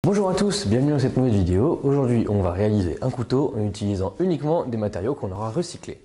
Bonjour à tous, bienvenue dans cette nouvelle vidéo. Aujourd'hui, on va réaliser un couteau en utilisant uniquement des matériaux qu'on aura recyclés.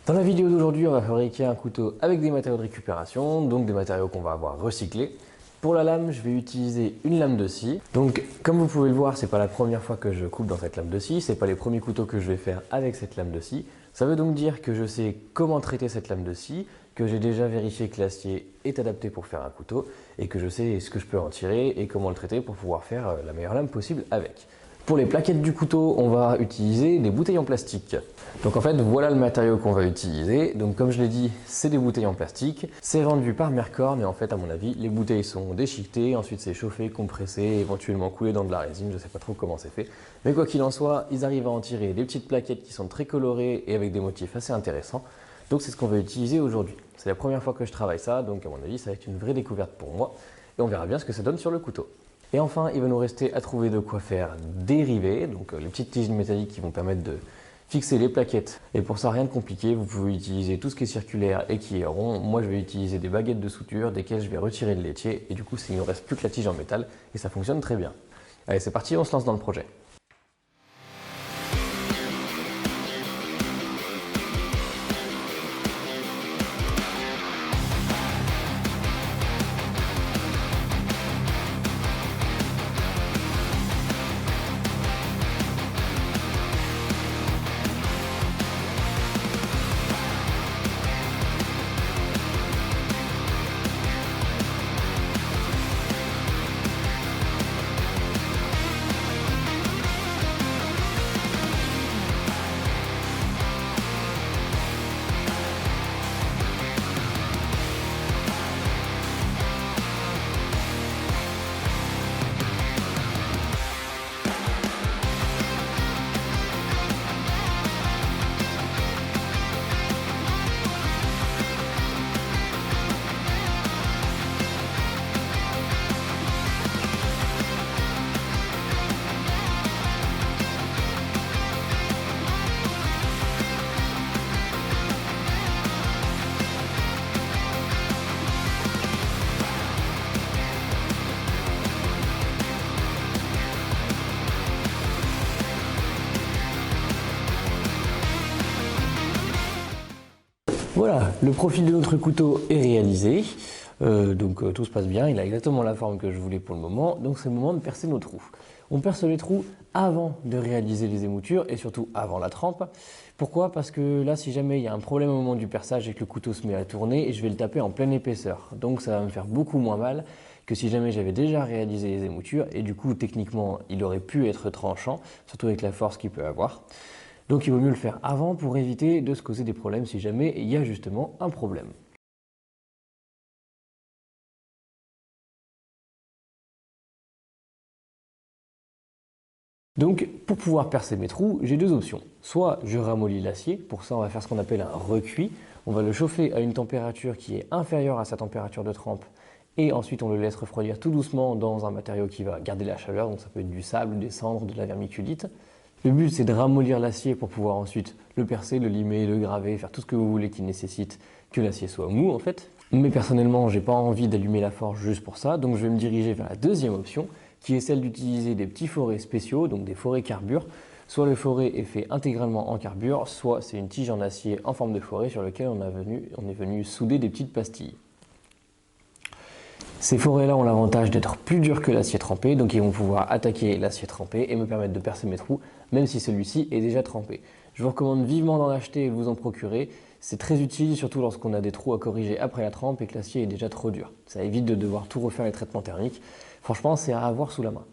Dans la vidéo d'aujourd'hui, on va fabriquer un couteau avec des matériaux de récupération, donc des matériaux qu'on va avoir recyclés. Pour la lame, je vais utiliser une lame de scie. Donc, comme vous pouvez le voir, c'est pas la première fois que je coupe dans cette lame de scie, c'est pas les premiers couteaux que je vais faire avec cette lame de scie. Ça veut donc dire que je sais comment traiter cette lame de scie, que j'ai déjà vérifié que l'acier est adapté pour faire un couteau et que je sais ce que je peux en tirer et comment le traiter pour pouvoir faire la meilleure lame possible avec. Pour les plaquettes du couteau, on va utiliser des bouteilles en plastique. Donc en fait, voilà le matériau qu'on va utiliser. Donc comme je l'ai dit, c'est des bouteilles en plastique. C'est vendu par Mercor, mais en fait, à mon avis, les bouteilles sont déchiquetées, ensuite c'est chauffé, compressé, éventuellement coulé dans de la résine, je ne sais pas trop comment c'est fait. Mais quoi qu'il en soit, ils arrivent à en tirer des petites plaquettes qui sont très colorées et avec des motifs assez intéressants. Donc c'est ce qu'on va utiliser aujourd'hui. C'est la première fois que je travaille ça, donc à mon avis, ça va être une vraie découverte pour moi. Et on verra bien ce que ça donne sur le couteau. Et enfin, il va nous rester à trouver de quoi faire des rivets, donc les petites tiges métalliques qui vont permettre de fixer les plaquettes. Et pour ça, rien de compliqué, vous pouvez utiliser tout ce qui est circulaire et qui est rond. Moi, je vais utiliser des baguettes de suture, desquelles je vais retirer le laitier, et du coup, il ne reste plus que la tige en métal, et ça fonctionne très bien. Allez, c'est parti, on se lance dans le projet. Voilà, le profil de notre couteau est réalisé, donc tout se passe bien, il a exactement la forme que je voulais pour le moment, donc c'est le moment de percer nos trous. On perce les trous avant de réaliser les émoutures et surtout avant la trempe. Pourquoi? Parce que là, si jamais il y a un problème au moment du perçage et que le couteau se met à tourner, je vais le taper en pleine épaisseur, donc ça va me faire beaucoup moins mal que si jamais j'avais déjà réalisé les émoutures et du coup techniquement il aurait pu être tranchant, surtout avec la force qu'il peut avoir. Donc il vaut mieux le faire avant pour éviter de se causer des problèmes si jamais il y a justement un problème. Donc pour pouvoir percer mes trous, j'ai deux options. Soit je ramollis l'acier, pour ça on va faire ce qu'on appelle un recuit. On va le chauffer à une température qui est inférieure à sa température de trempe et ensuite on le laisse refroidir tout doucement dans un matériau qui va garder la chaleur, donc ça peut être du sable, des cendres, de la vermiculite. Le but, c'est de ramollir l'acier pour pouvoir ensuite le percer, le limer, le graver, faire tout ce que vous voulez qui nécessite que l'acier soit mou en fait. Mais personnellement, j'ai pas envie d'allumer la forge juste pour ça, donc je vais me diriger vers la deuxième option, qui est celle d'utiliser des petits forets spéciaux, donc des forets carbure. Soit le foret est fait intégralement en carbure, soit c'est une tige en acier en forme de foret sur lequel on est venu souder des petites pastilles. Ces forets-là ont l'avantage d'être plus durs que l'acier trempé, donc ils vont pouvoir attaquer l'acier trempé et me permettre de percer mes trous, même si celui-ci est déjà trempé. Je vous recommande vivement d'en acheter et de vous en procurer. C'est très utile, surtout lorsqu'on a des trous à corriger après la trempe et que l'acier est déjà trop dur. Ça évite de devoir tout refaire les traitements thermiques. Franchement, c'est à avoir sous la main.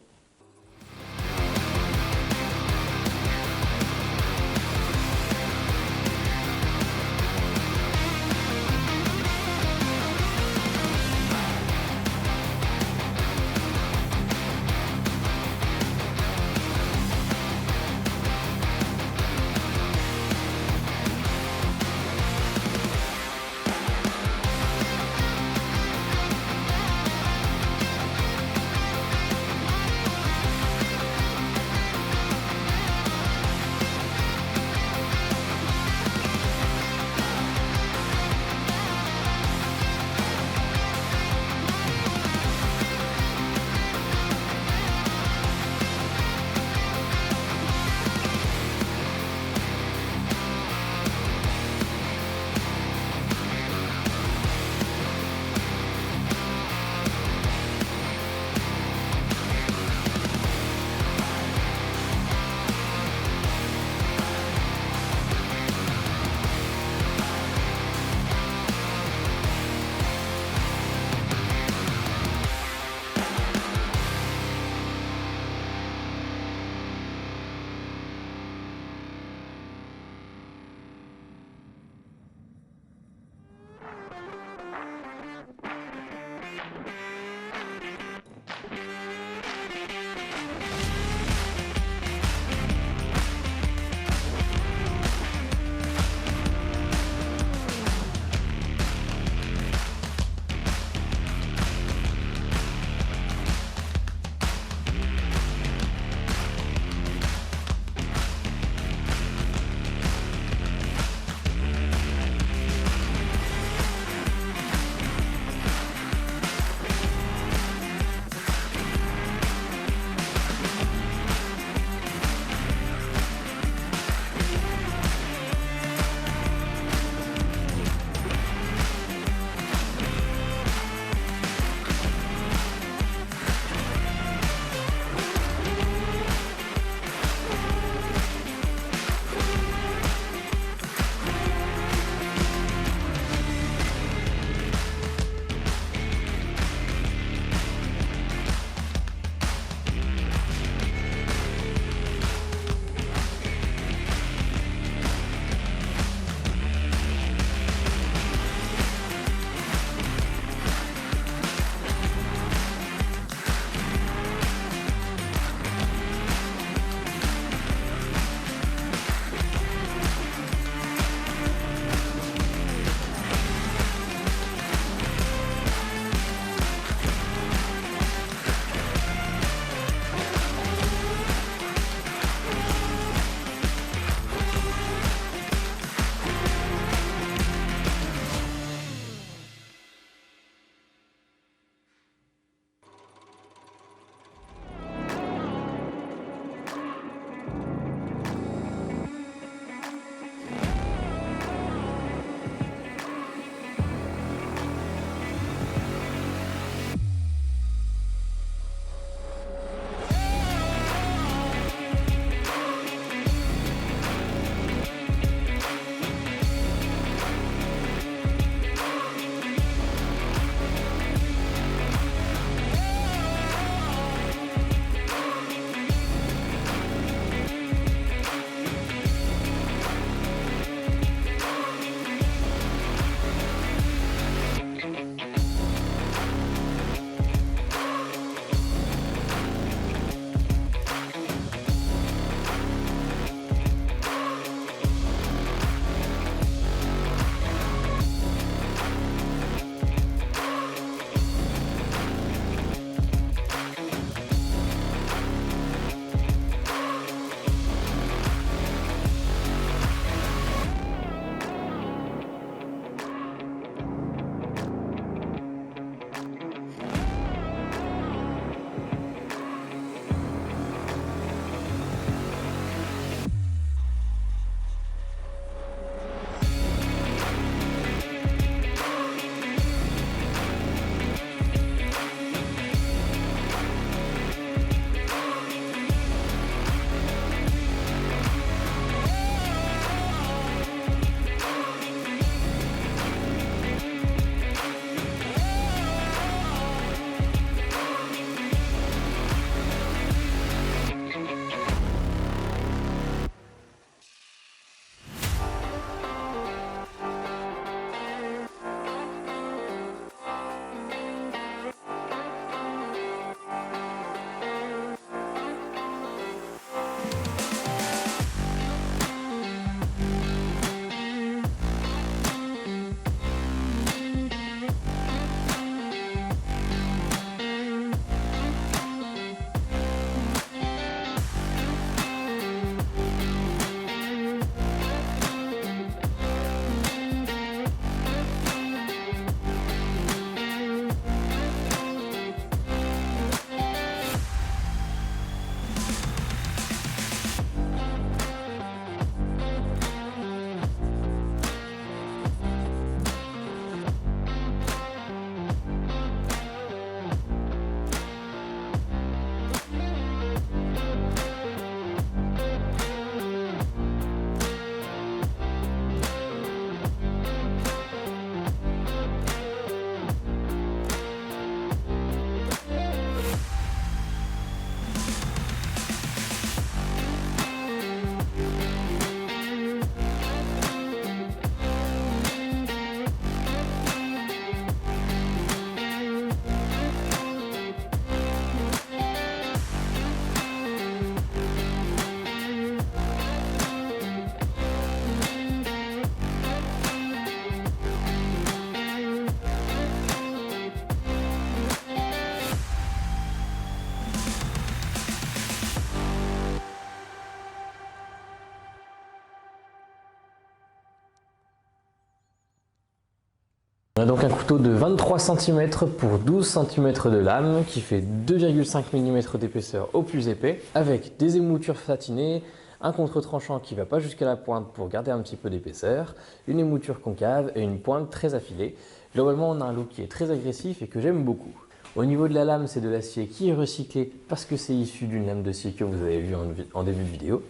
a donc un couteau de 23 cm pour 12 cm de lame qui fait 2,5 mm d'épaisseur au plus épais, avec des émoutures satinées, un contre-tranchant qui ne va pas jusqu'à la pointe pour garder un petit peu d'épaisseur, une émouture concave et une pointe très affilée. Globalement, on a un look qui est très agressif et que j'aime beaucoup. Au niveau de la lame, c'est de l'acier qui est recyclé parce que c'est issu d'une lame de scie que vous avez vue en début de vidéo.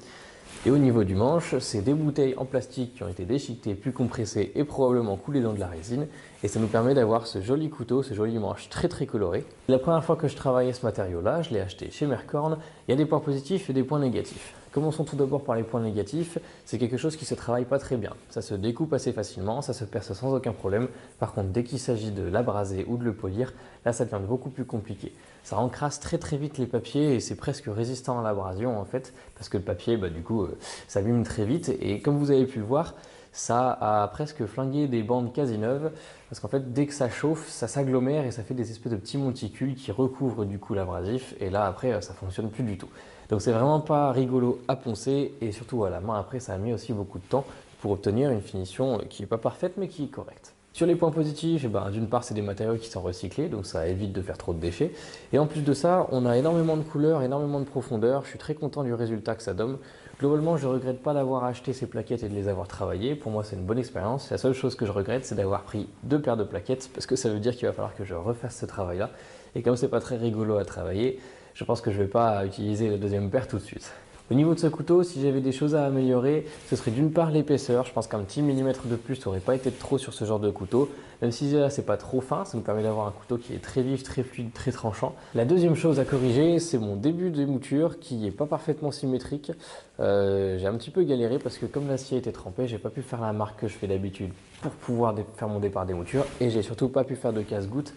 Et au niveau du manche, c'est des bouteilles en plastique qui ont été déchiquetées puis compressées et probablement coulées dans de la résine. Et ça nous permet d'avoir ce joli couteau, ce joli manche très coloré. La première fois que je travaillais ce matériau-là, je l'ai acheté chez Mercorn. Il y a des points positifs et des points négatifs. Commençons tout d'abord par les points négatifs. C'est quelque chose qui se travaille pas très bien. Ça se découpe assez facilement, ça se perce sans aucun problème. Par contre, dès qu'il s'agit de l'abraser ou de le polir, là ça devient beaucoup plus compliqué. Ça encrasse très vite les papiers et c'est presque résistant à l'abrasion en fait, parce que le papier, du coup, s'abîme très vite. Et comme vous avez pu le voir, ça a presque flingué des bandes quasi neuves parce qu'en fait dès que ça chauffe, ça s'agglomère et ça fait des espèces de petits monticules qui recouvrent du coup l'abrasif et là après ça fonctionne plus du tout. Donc c'est vraiment pas rigolo à poncer et surtout à la main après ça a mis aussi beaucoup de temps pour obtenir une finition qui n'est pas parfaite mais qui est correcte. Sur les points positifs, d'une part c'est des matériaux qui sont recyclés, donc ça évite de faire trop de déchets. Et en plus de ça, on a énormément de couleurs, énormément de profondeur. Je suis très content du résultat que ça donne. Globalement, je ne regrette pas d'avoir acheté ces plaquettes et de les avoir travaillées. Pour moi, c'est une bonne expérience. La seule chose que je regrette, c'est d'avoir pris 2 paires de plaquettes, parce que ça veut dire qu'il va falloir que je refasse ce travail-là. Et comme c'est pas très rigolo à travailler, je pense que je ne vais pas utiliser la deuxième paire tout de suite. Au niveau de ce couteau, si j'avais des choses à améliorer, ce serait d'une part l'épaisseur. Je pense qu'un petit millimètre de plus n'aurait pas été trop sur ce genre de couteau. Même si là, c'est pas trop fin, ça nous permet d'avoir un couteau qui est très vif, très fluide, très tranchant. La deuxième chose à corriger, c'est mon début d'émouture qui n'est pas parfaitement symétrique. J'ai un petit peu galéré parce que comme l'acier était trempé, j'ai pas pu faire la marque que je fais d'habitude pour pouvoir faire mon départ d'émouture et j'ai surtout pas pu faire de casse-goutte.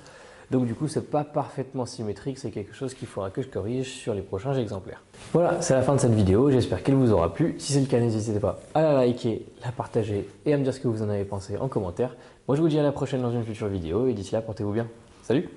Donc du coup, c'est pas parfaitement symétrique, c'est quelque chose qu'il faudra que je corrige sur les prochains exemplaires. Voilà, c'est la fin de cette vidéo, j'espère qu'elle vous aura plu. Si c'est le cas, n'hésitez pas à la liker, la partager et à me dire ce que vous en avez pensé en commentaire. Moi, je vous dis à la prochaine dans une future vidéo et d'ici là, portez-vous bien. Salut!